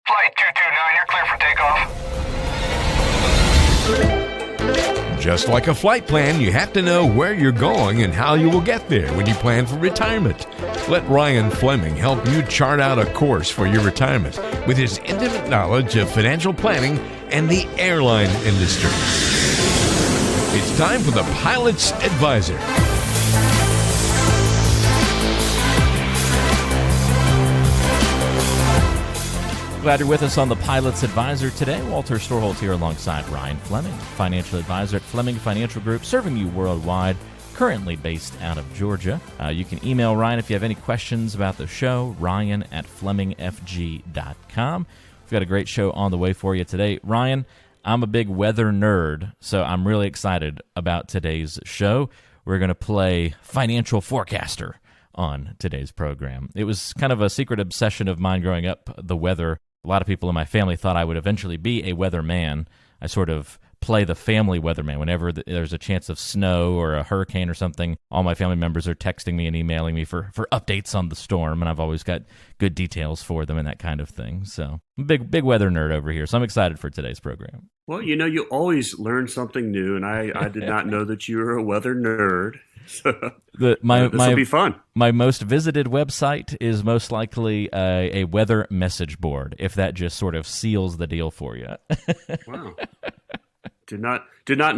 Flight 229, you're clear for takeoff. Just like a flight plan, you have to know where you're going and how you will get there when you plan for retirement. Let Ryan Fleming help you chart out a course for your retirement with his intimate knowledge of financial planning and the airline industry. It's time for the Pilot's Advisor. Glad you're with us on the Pilot's Advisor today. Walter Storholt here alongside Ryan Fleming, financial advisor at Fleming Financial Group, serving you worldwide, currently based out of Georgia. You can email Ryan if you have any questions about the show, ryan@flemingfg.com. We've got a great show on the way for you today. Ryan, I'm a big weather nerd, so I'm really excited about today's show. We're going to play Financial Forecaster on today's program. It was kind of a secret obsession of mine growing up, the weather. A lot of people in my family thought I would eventually be a weatherman. I sort of play the family weatherman. Whenever there's a chance of snow or a hurricane or something, all my family members are texting me and emailing me for updates on the storm, and I've always got good details for them and that kind of thing. So I'm a big weather nerd over here, so I'm excited for today's program. Well, you know, you always learn something new, and I did not know that you were a weather nerd. So this will be fun. My most visited website is most likely a weather message board, if that just sort of seals the deal for you. Wow. Did not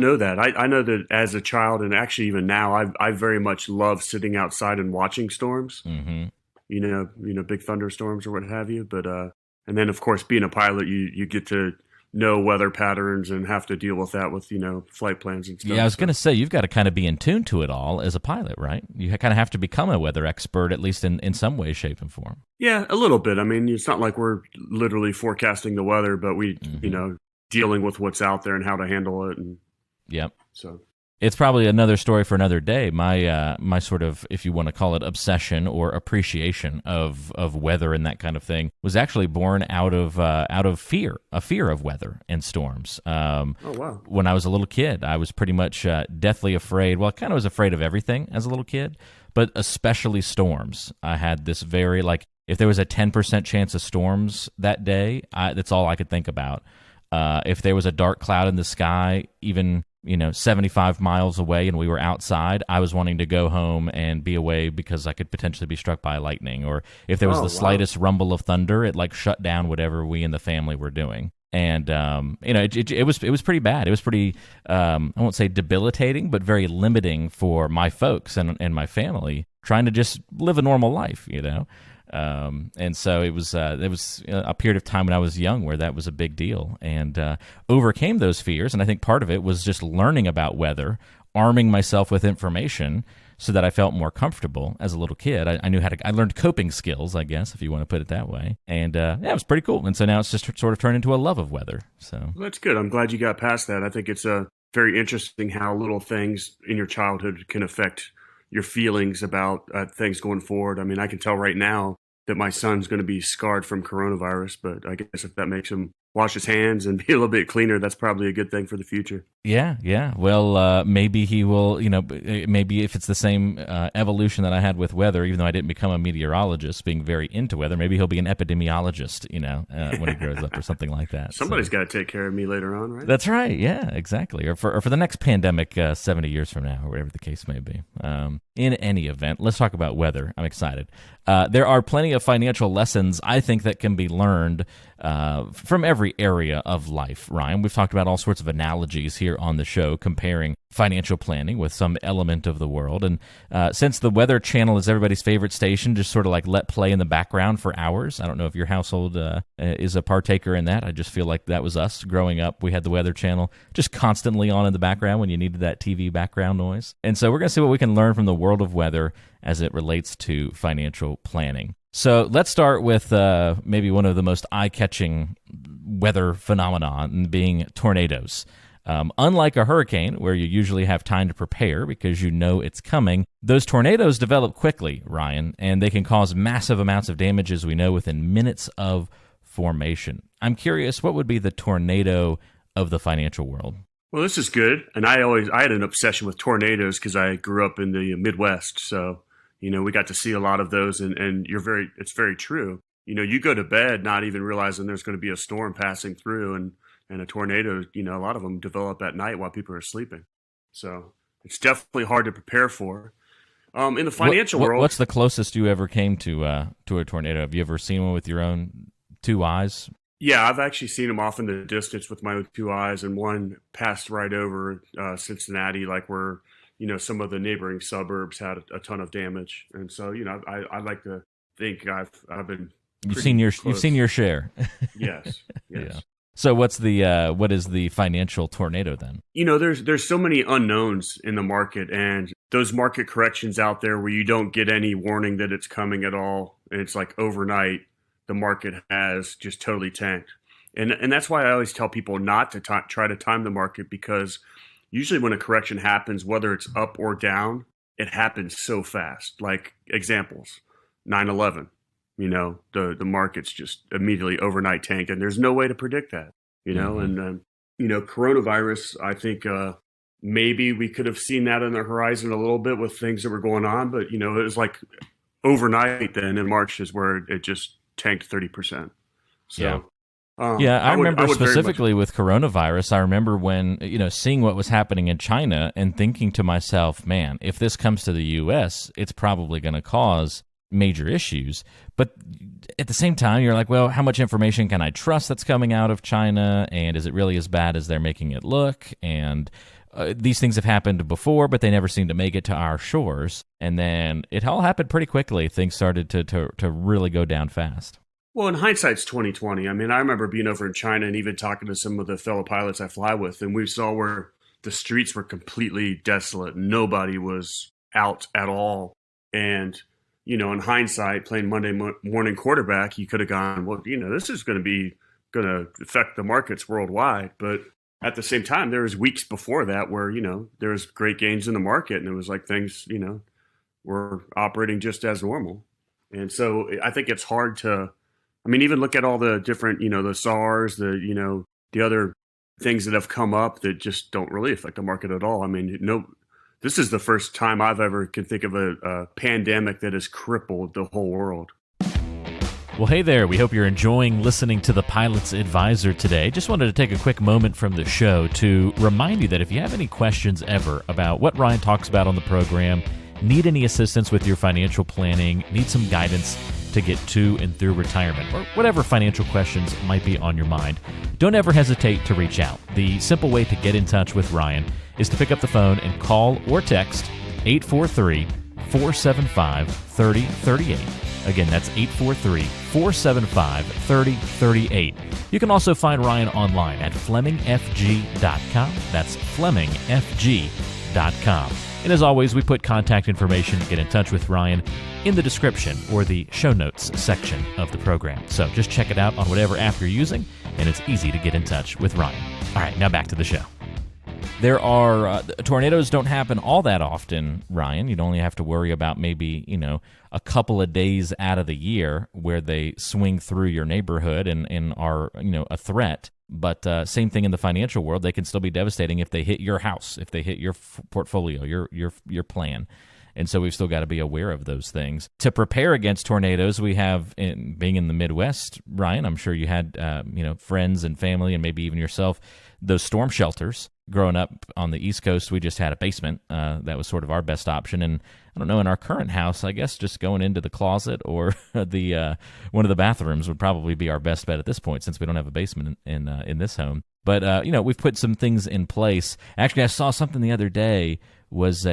know that. I know that as a child, and actually even now, I very much love sitting outside and watching storms. Mm-hmm. You know, big thunderstorms or what have you. But and then of course, being a pilot, you get to know weather patterns and have to deal with that with, flight plans and stuff. Yeah, I was going to say, you've got to kind of be in tune to it all as a pilot, right? You kind of have to become a weather expert, at least in some way, shape, and form. Yeah, a little bit. I mean, it's not like we're literally forecasting the weather, but we, dealing with what's out there and how to handle it. And yep. So it's probably another story for another day. My sort of, if you want to call it, obsession or appreciation of weather and that kind of thing was actually born out of fear, a fear of weather and storms. Oh wow! When I was a little kid, I was pretty much deathly afraid. Well, I kind of was afraid of everything as a little kid, but especially storms. I had this very, if there was a 10% chance of storms that day, that's all I could think about. If there was a dark cloud in the sky, even 75 miles away and we were outside, I was wanting to go home and be away because I could potentially be struck by lightning. Or if there was slightest rumble of thunder, it shut down whatever we in the family were doing. And it was pretty bad. It was pretty I won't say debilitating, but very limiting for my folks and my family trying to just live a normal life, and so it was a period of time when I was young where that was a big deal, and overcame those fears. And I think part of it was just learning about weather, arming myself with information so that I felt more comfortable as a little kid. I knew I learned coping skills, I guess, if you want to put it that way. And it was pretty cool. And so now it's just sort of turned into a love of weather. So well, that's good. I'm glad you got past that. I think it's very interesting how little things in your childhood can affect your feelings about things going forward. I mean, I can tell right now that my son's going to be scarred from coronavirus, but I guess if that makes him wash his hands and be a little bit cleaner, that's probably a good thing for the future. Yeah. Well, maybe he will, maybe if it's the same evolution that I had with weather, even though I didn't become a meteorologist, being very into weather, maybe he'll be an epidemiologist, when he grows up or something like that. Somebody's got to take care of me later on, right? That's right. Yeah, exactly. Or for the next pandemic 70 years from now, or whatever the case may be. In any event, let's talk about weather. I'm excited. There are plenty of financial lessons, I think, that can be learned from every area of life, Ryan. We've talked about all sorts of analogies here on the show, comparing financial planning with some element of the world. And since the Weather Channel is everybody's favorite station, just sort of let play in the background for hours. I don't know if your household is a partaker in that. I just feel like that was us growing up. We had the Weather Channel just constantly on in the background when you needed that TV background noise. And so we're going to see what we can learn from the world of weather as it relates to financial planning. So let's start with maybe one of the most eye-catching weather phenomenon being tornadoes. Unlike a hurricane, where you usually have time to prepare because you know it's coming, those tornadoes develop quickly, Ryan, and they can cause massive amounts of damage, as we know, within minutes of formation. I'm curious, what would be the tornado of the financial world? Well, this is good. And I had an obsession with tornadoes because I grew up in the Midwest. So, we got to see a lot of those, and it's very true. you go to bed not even realizing there's going to be a storm passing through, and a tornado, a lot of them develop at night while people are sleeping. So it's definitely hard to prepare for. In the financial world, what's the closest you ever came to a tornado? Have you ever seen one with your own two eyes? Yeah, I've actually seen them off in the distance with my own two eyes, and one passed right over Cincinnati, like where some of the neighboring suburbs had a ton of damage. And so I like to think I've been. You've seen your share. Yes. Yeah. So what is the financial tornado then? There's so many unknowns in the market, and those market corrections out there where you don't get any warning that it's coming at all, and it's like overnight the market has just totally tanked. And that's why I always tell people not to try to time the market, because usually when a correction happens, whether it's up or down, it happens so fast. Like examples, 9/11. The market's just immediately overnight tanked, and there's no way to predict that, and, coronavirus, I think maybe we could have seen that on the horizon a little bit with things that were going on, but, it was like overnight then in March is where it just tanked 30%. So, I remember specifically with coronavirus, I remember when, seeing what was happening in China and thinking to myself, man, if this comes to the U.S., it's probably going to cause major issues. But at the same time, you're like, well, how much information can I trust that's coming out of China? And is it really as bad as they're making it look? And these things have happened before, but they never seem to make it to our shores. And then it all happened pretty quickly. Things started to really go down fast. Well, in hindsight's 2020. I mean, I remember being over in China and even talking to some of the fellow pilots I fly with, and we saw where the streets were completely desolate. Nobody was out at all. And in hindsight, playing Monday morning quarterback, you could have gone, well, this is going to affect the markets worldwide. But at the same time, there was weeks before that where, there was great gains in the market, and it was like things, were operating just as normal. And so I think it's hard to, even look at all the different, the SARS, the other things that have come up that just don't really affect the market at all. This is the first time I've ever can think of a pandemic that has crippled the whole world. Well, hey there. We hope you're enjoying listening to the Pilot's Advisor today. Just wanted to take a quick moment from the show to remind you that if you have any questions ever about what Ryan talks about on the program, need any assistance with your financial planning, need some guidance to get to and through retirement, or whatever financial questions might be on your mind, don't ever hesitate to reach out. The simple way to get in touch with Ryan is to pick up the phone and call or text 843-475-3038. Again, that's 843-475-3038. You can also find Ryan online at FlemingFG.com. That's FlemingFG.com. And as always, we put contact information to get in touch with Ryan in the description or the show notes section of the program. So just check it out on whatever app you're using, and it's easy to get in touch with Ryan. All right, now back to the show. There are tornadoes don't happen all that often, Ryan. You'd only have to worry about maybe, a couple of days out of the year where they swing through your neighborhood and are, a threat. But same thing in the financial world. They can still be devastating if they hit your house, if they hit your portfolio, your plan. And so we've still got to be aware of those things. To prepare against tornadoes, we have, being in the Midwest, Ryan, I'm sure you had, friends and family and maybe even yourself, those storm shelters. Growing up on the East Coast, we just had a basement. That was sort of our best option. And I don't know, in our current house, I guess just going into the closet or the one of the bathrooms would probably be our best bet at this point, since we don't have a basement in this home. But we've put some things in place. Actually, I saw something the other day. Was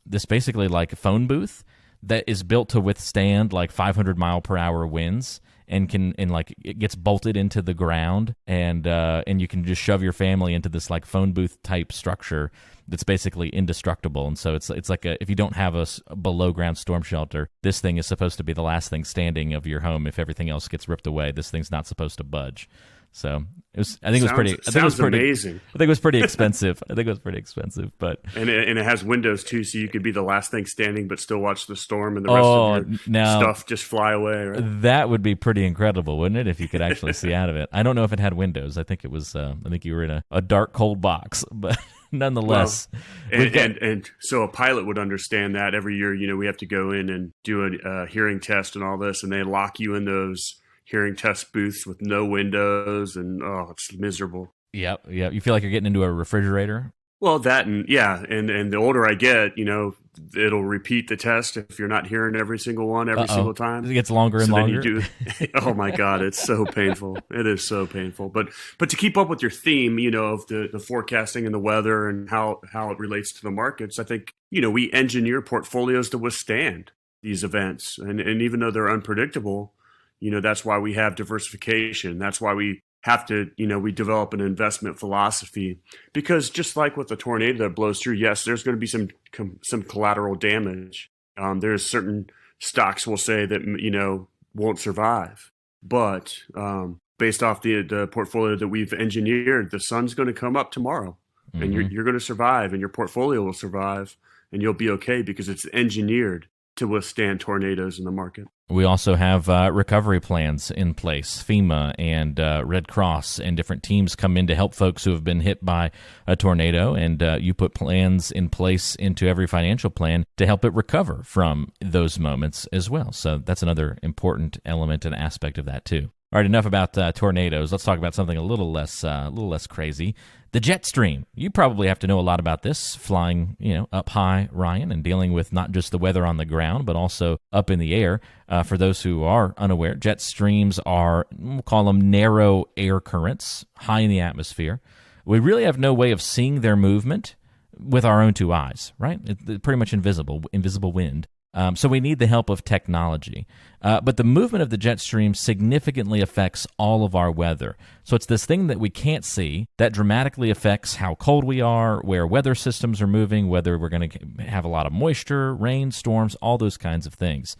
this basically like a phone booth that is built to withstand like 500 mile per hour winds. And it gets bolted into the ground, and you can just shove your family into this like phone booth type structure that's basically indestructible. And so it's like if you don't have a below ground storm shelter, this thing is supposed to be the last thing standing of your home. If everything else gets ripped away, this thing's not supposed to budge. So I think it was pretty amazing. I think it was pretty expensive. But and it has windows too, so you could be the last thing standing, but still watch the storm and the rest of your stuff just fly away. Right? That would be pretty incredible, wouldn't it? If you could actually see out of it. I don't know if it had windows. I think it was. I think you were in a dark, cold box, but nonetheless. And so a pilot would understand that every year, we have to go in and do a hearing test and all this, and they lock you in those hearing test booths with no windows, and it's miserable. Yep. You feel like you're getting into a refrigerator? Well, that and the older I get, it'll repeat the test if you're not hearing every single one single time. It gets longer and longer. Oh my God, it's so painful. It is so painful. But to keep up with your theme, of the forecasting and the weather and how it relates to the markets, I think, we engineer portfolios to withstand these events. And even though they're unpredictable, that's why we have diversification. That's why we have to, we develop an investment philosophy, because just like with the tornado that blows through, yes, there's going to be some collateral damage. There's certain stocks we'll say that, won't survive. But based off the portfolio that we've engineered, the sun's going to come up tomorrow, and you're going to survive, and your portfolio will survive, and you'll be okay because it's engineered to withstand tornadoes in the market. We also have recovery plans in place. FEMA and Red Cross and different teams come in to help folks who have been hit by a tornado, and you put plans in place into every financial plan to help it recover from those moments as well. So that's another important element and aspect of that too. All right, enough about tornadoes. Let's talk about something a little less crazy. The jet stream. You probably have to know a lot about this, flying, up high, Ryan, and dealing with not just the weather on the ground, but also up in the air. For those who are unaware, jet streams are, we'll call them narrow air currents, high in the atmosphere. We really have no way of seeing their movement with our own two eyes, right? It's pretty much invisible wind. So we need the help of technology. But the movement of the jet stream significantly affects all of our weather. So it's this thing that we can't see that dramatically affects how cold we are, where weather systems are moving, whether we're going to have a lot of moisture, rain, storms, all those kinds of things.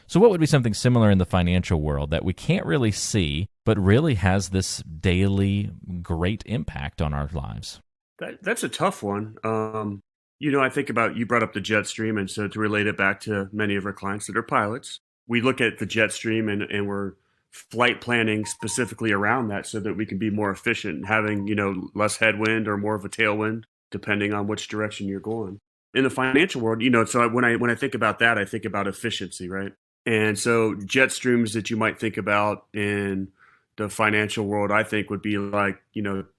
So what would be something similar in the financial world that we can't really see, but really has this daily great impact on our lives? That's a tough one. I think about, you brought up the jet stream, and so to relate it back to many of our clients that are pilots, we look at the jet stream and we're flight planning specifically around that so that we can be more efficient, having, less headwind or more of a tailwind, depending on which direction you're going. In the financial world, so when I think about that, I think about efficiency, right? And so jet streams that you might think about in the financial world, I think would be like,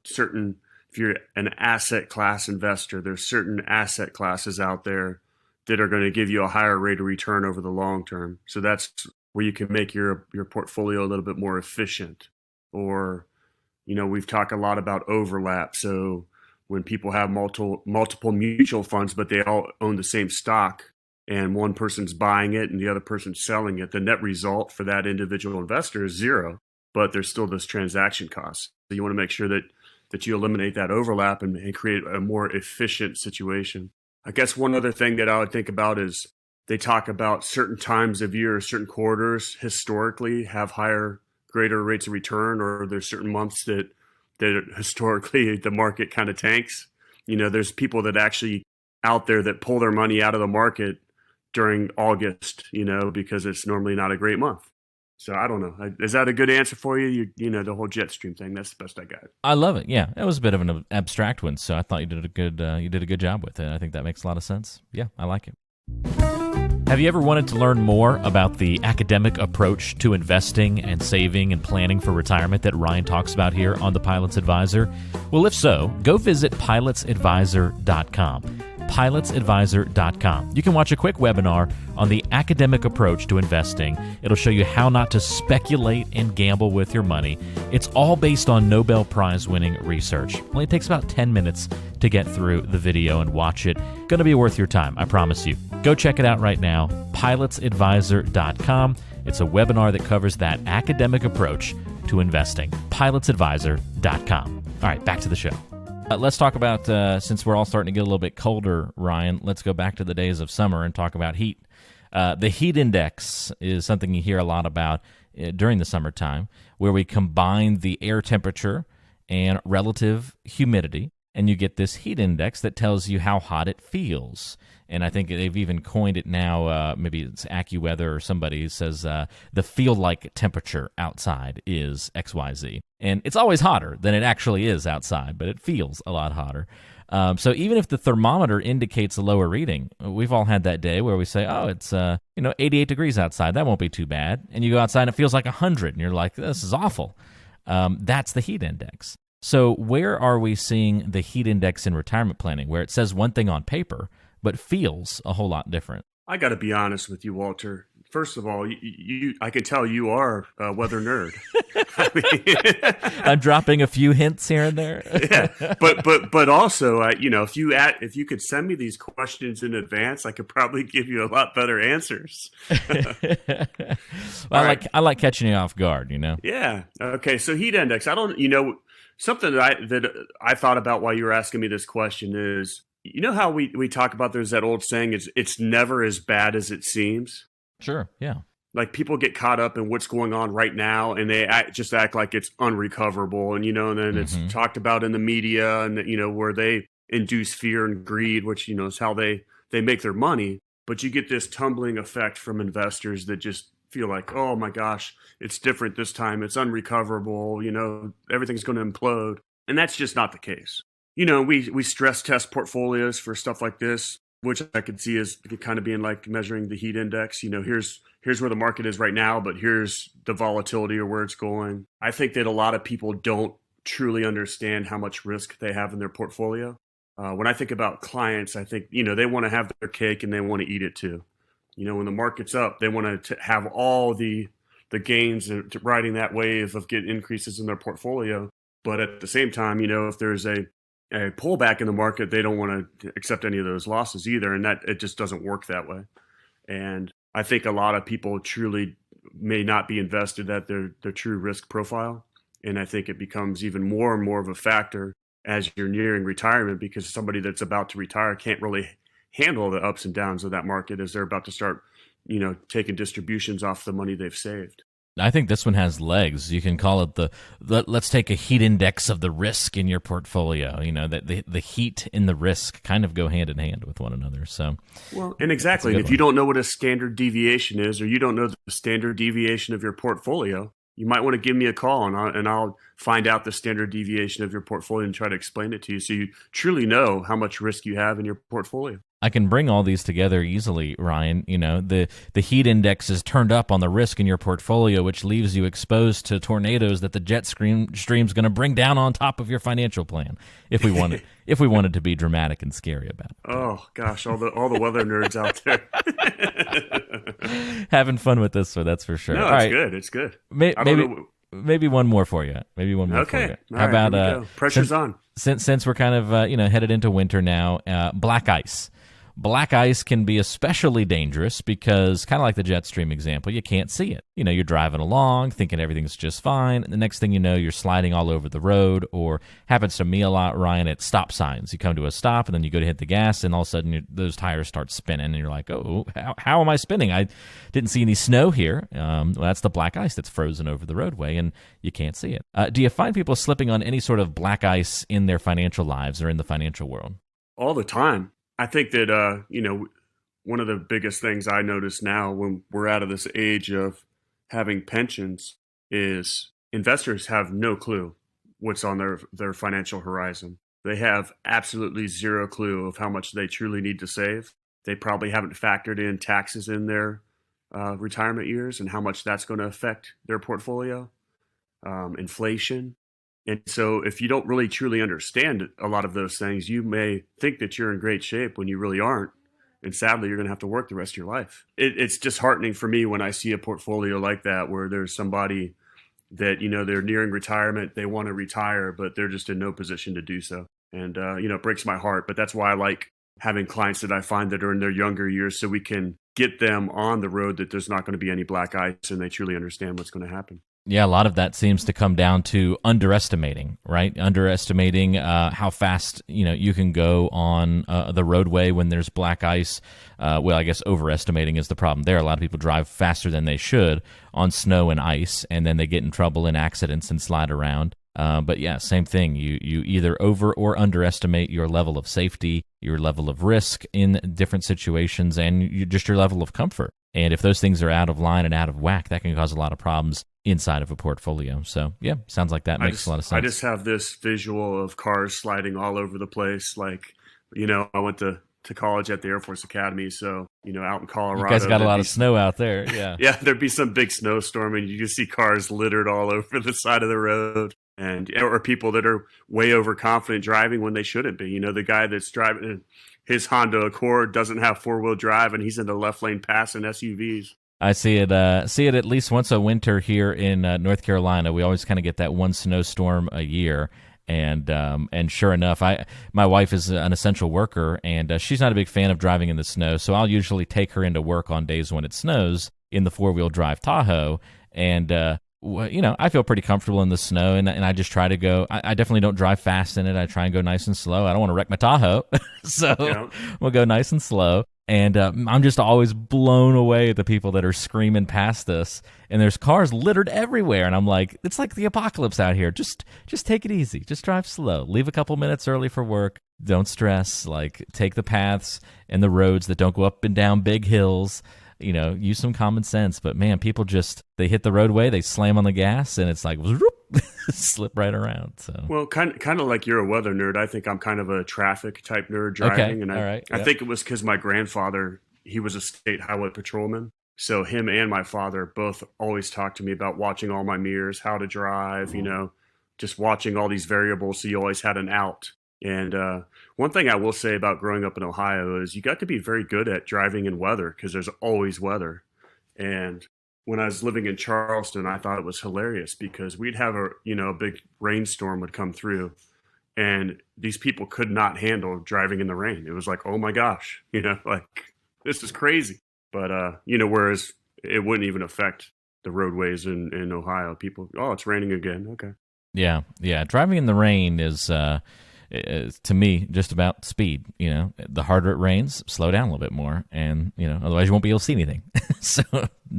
certain, if you're an asset class investor, there's certain asset classes out there that are going to give you a higher rate of return over the long term. So that's where you can make your portfolio a little bit more efficient. Or, we've talked a lot about overlap. So when people have multiple mutual funds, but they all own the same stock, and one person's buying it and the other person's selling it, the net result for that individual investor is zero, but there's still this transaction cost. So you want to make sure that you eliminate that overlap and create a more efficient situation. I guess one other thing that I would think about is they talk about certain times of year, certain quarters historically have greater rates of return, or there's certain months that historically the market kind of tanks. There's people that actually out there that pull their money out of the market during August, because it's normally not a great month. So I don't know. Is that a good answer for you? The whole jet stream thing. That's the best I got. I love it. Yeah, that was a bit of an abstract one, so I thought you did a good job with it. I think that makes a lot of sense. Yeah, I like it. Have you ever wanted to learn more about the academic approach to investing and saving and planning for retirement that Ryan talks about here on The Pilot's Advisor? Well, if so, go visit pilotsadvisor.com. pilotsadvisor.com. You can watch a quick webinar on the academic approach to investing. It'll show you how not to speculate and gamble with your money. It's all based on Nobel Prize winning research. Only takes about 10 minutes to get through the video and watch it. Going to be worth your time, I promise you. Go check it out right now, pilotsadvisor.com. It's a webinar that covers that academic approach to investing. pilotsadvisor.com. All right, back to the show. Let's talk about, since we're all starting to get a little bit colder, Ryan, let's go back to the days of summer and talk about heat. The heat index is something you hear a lot about during the summertime, where we combine the air temperature and relative humidity, and you get this heat index that tells you how hot it feels. And I think they've even coined it now, maybe it's AccuWeather or somebody says the feel-like temperature outside is XYZ. And it's always hotter than it actually is outside, but it feels a lot hotter. So even if the thermometer indicates a lower reading, we've all had that day where we say, oh, it's 88 degrees outside. That won't be too bad. And you go outside and it feels like 100, and you're like, this is awful. That's the heat index. So where are we seeing the heat index in retirement planning, where it says one thing on paper, but feels a whole lot different? I got to be honest with you, Walter. First of all, I can tell you are a weather nerd. I'm dropping a few hints here and there. Yeah, but also, if you could send me these questions in advance, I could probably give you a lot better answers. Well, I like catching you off guard. Yeah. Okay. So heat index. I don't. Something that I thought about while you were asking me this question is, how we talk about, there's that old saying, it's never as bad as it seems. Sure, yeah. Like, people get caught up in what's going on right now, and they just act like it's unrecoverable. And, and then it's talked about in the media, and, where they induce fear and greed, which, is how they make their money. But you get this tumbling effect from investors that just feel like, oh my gosh, it's different this time. It's unrecoverable. Everything's going to implode. And that's just not the case. We stress test portfolios for stuff like this, which I could see as kind of being like measuring the heat index. Here's where the market is right now, but here's the volatility or where it's going. I think that a lot of people don't truly understand how much risk they have in their portfolio. When I think about clients, I think, they want to have their cake and they want to eat it too. When the market's up, they want to have all the gains riding that wave of getting increases in their portfolio. But at the same time, if there's a pullback in the market, they don't want to accept any of those losses either. And that it just doesn't work that way. And I think a lot of people truly may not be invested at their true risk profile. And I think it becomes even more and more of a factor as you're nearing retirement, because somebody that's about to retire can't really handle the ups and downs of that market as they're about to start, taking distributions off the money they've saved. I think this one has legs. You can call it let's take a heat index of the risk in your portfolio. That the heat and the risk kind of go hand in hand with one another. So, well, and exactly. And if you don't know what a standard deviation is, or you don't know the standard deviation of your portfolio, you might want to give me a call, and I'll find out the standard deviation of your portfolio and try to explain it to you, so you truly know how much risk you have in your portfolio. I can bring all these together easily, Ryan. The heat index is turned up on the risk in your portfolio, which leaves you exposed to tornadoes that the jet stream's going to bring down on top of your financial plan. If we wanted to be dramatic and scary about it. Oh gosh, all the weather nerds out there having fun with this one, that's for sure. No, all it's right. good. It's good. Maybe one more for you. Okay. How about pressure's on? Since we're kind of headed into winter now, black ice. Black ice can be especially dangerous because, kind of like the jet stream example, you can't see it. You're driving along thinking everything's just fine, and the next thing you know, you're sliding all over the road. Or happens to me a lot, Ryan, at stop signs. You come to a stop, and then you go to hit the gas, and all of a sudden those tires start spinning, and you're like, oh, how am I spinning? I didn't see any snow here. Well, that's the black ice that's frozen over the roadway, and you can't see it. Do you find people slipping on any sort of black ice in their financial lives or in the financial world? All the time. I think that, one of the biggest things I notice now when we're out of this age of having pensions is investors have no clue what's on their financial horizon. They have absolutely zero clue of how much they truly need to save. They probably haven't factored in taxes in their retirement years and how much that's going to affect their portfolio, inflation. And so if you don't really truly understand a lot of those things, you may think that you're in great shape when you really aren't. And sadly, you're going to have to work the rest of your life. It's disheartening for me when I see a portfolio like that, where there's somebody that, they're nearing retirement, they want to retire, but they're just in no position to do so. And, it breaks my heart. But that's why I like having clients that I find that are in their younger years, so we can get them on the road that there's not going to be any black ice and they truly understand what's going to happen. Yeah, a lot of that seems to come down to underestimating, right? Underestimating how fast you can go on the roadway when there's black ice. Well, I guess overestimating is the problem there. A lot of people drive faster than they should on snow and ice, and then they get in trouble in accidents and slide around. But yeah, same thing. You either over or underestimate your level of safety, your level of risk in different situations, and just your level of comfort. And if those things are out of line and out of whack, that can cause a lot of problems inside of a portfolio. So yeah, sounds like that makes a lot of sense. I just have this visual of cars sliding all over the place. Like, I went to college at the Air Force Academy. So, out in Colorado. You guys got a lot of snow out there. Yeah. Yeah, there'd be some big snowstorm and you just see cars littered all over the side of the road. Or people that are way overconfident driving when they shouldn't be. The guy that's driving his Honda Accord doesn't have 4-wheel drive and he's in the left lane passing SUVs. I see it at least once a winter here in North Carolina. We always kind of get that one snowstorm a year. And sure enough, my wife is an essential worker, and she's not a big fan of driving in the snow. So I'll usually take her into work on days when it snows in the 4-wheel drive Tahoe. And I feel pretty comfortable in the snow, and I just try to go. I definitely don't drive fast in it. I try and go nice and slow. I don't want to wreck my Tahoe, so we'll go nice and slow. And I'm just always blown away at the people that are screaming past us, and there's cars littered everywhere. And I'm like, it's like the apocalypse out here. Just take it easy. Just drive slow. Leave a couple minutes early for work. Don't stress. Like, take the paths and the roads that don't go up and down big hills. Use some common sense. But man, people they hit the roadway, they slam on the gas, and it's like whoop, slip right around. So kind of like you're a weather nerd. I think I'm kind of a traffic type nerd driving. Okay. And I think it was because my grandfather, he was a state highway patrolman. So him and my father both always talked to me about watching all my mirrors, how to drive, just watching all these variables. So you always had an out. And one thing I will say about growing up in Ohio is you got to be very good at driving in weather because there's always weather. And when I was living in Charleston, I thought it was hilarious because we'd have a big rainstorm would come through and these people could not handle driving in the rain. It was like, oh my gosh, like this is crazy. But, whereas it wouldn't even affect the roadways in Ohio. People, oh, it's raining again. Okay. Yeah. Yeah. Driving in the rain is to me just about speed. The harder it rains, slow down a little bit more, and otherwise you won't be able to see anything. So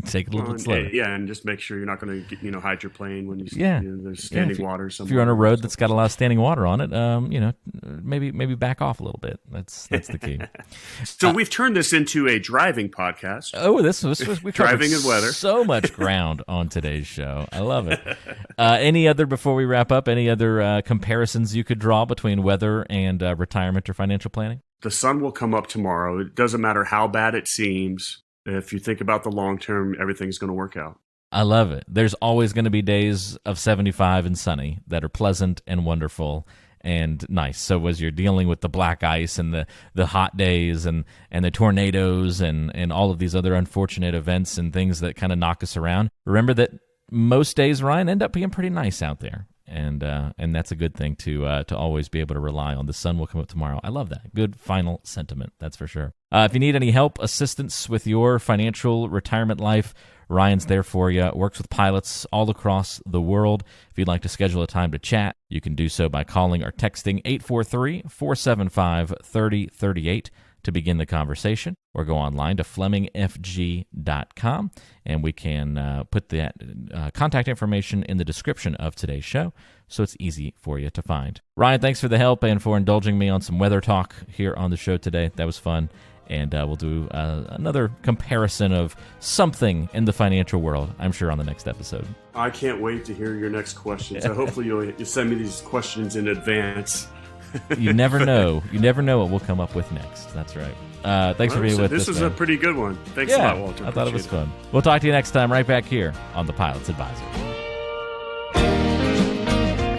take it a little bit slower. Yeah, and just make sure you're not going to hydroplane when there's standing water somewhere. If you're on a road that's got a lot of standing water on it, maybe back off a little bit. That's the key. So we've turned this into a driving podcast. Oh, this was we driving and weather. So much ground on today's show. I love it. Before we wrap up, any other comparisons you could draw between weather and retirement or financial planning? The sun will come up tomorrow. It doesn't matter how bad it seems. If you think about the long term, everything's going to work out. I love it. There's always going to be days of 75 and sunny that are pleasant and wonderful and nice. So as you're dealing with the black ice and the hot days and the tornadoes and all of these other unfortunate events and things that kind of knock us around, remember that most days, Ryan, end up being pretty nice out there. And that's a good thing to always be able to rely on. The sun will come up tomorrow. I love that. Good final sentiment, that's for sure. If you need any help, assistance with your financial retirement life, Ryan's there for you. Works with pilots all across the world. If you'd like to schedule a time to chat, you can do so by calling or texting 843-475-3038 to begin the conversation, or go online to FlemingFG.com, and we can put that contact information in the description of today's show, so it's easy for you to find. Ryan, thanks for the help and for indulging me on some weather talk here on the show today. That was fun, and we'll do another comparison of something in the financial world, I'm sure, on the next episode. I can't wait to hear your next question, so hopefully you'll send me these questions in advance. You never know. You never know what we'll come up with next. That's right. Thanks for being with us. This was a pretty good one. Thanks a lot, Walter. I thought it was fun. We'll talk to you next time right back here on The Pilot's Advisor.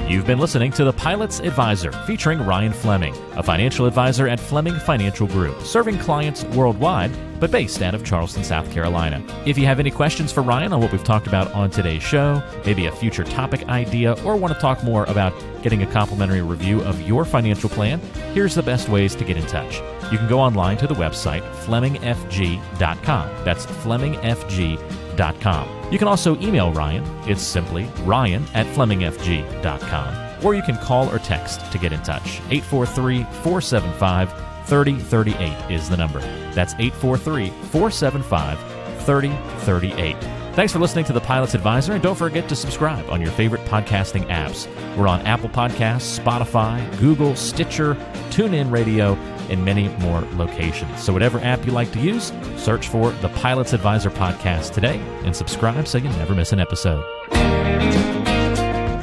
You've been listening to The Pilot's Advisor, featuring Ryan Fleming, a financial advisor at Fleming Financial Group, serving clients worldwide, but based out of Charleston, South Carolina. If you have any questions for Ryan on what we've talked about on today's show, maybe a future topic idea, or want to talk more about getting a complimentary review of your financial plan, here's the best ways to get in touch. You can go online to the website FlemingFG.com. That's FlemingFG.com. You can also email Ryan. It's simply Ryan@FlemingFG.com. Or you can call or text to get in touch. 843-475-3038 is the number. That's 843-475-3038. Thanks for listening to The Pilot's Advisor, and don't forget to subscribe on your favorite podcasting apps. We're on Apple Podcasts, Spotify, Google, Stitcher, TuneIn Radio, and many more locations. So whatever app you like to use, search for the Pilot's Advisor Podcast today and subscribe so you never miss an episode.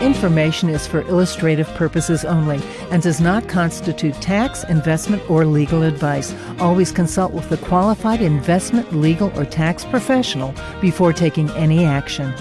Information is for illustrative purposes only and does not constitute tax, investment, or legal advice. Always consult with a qualified investment, legal, or tax professional before taking any action.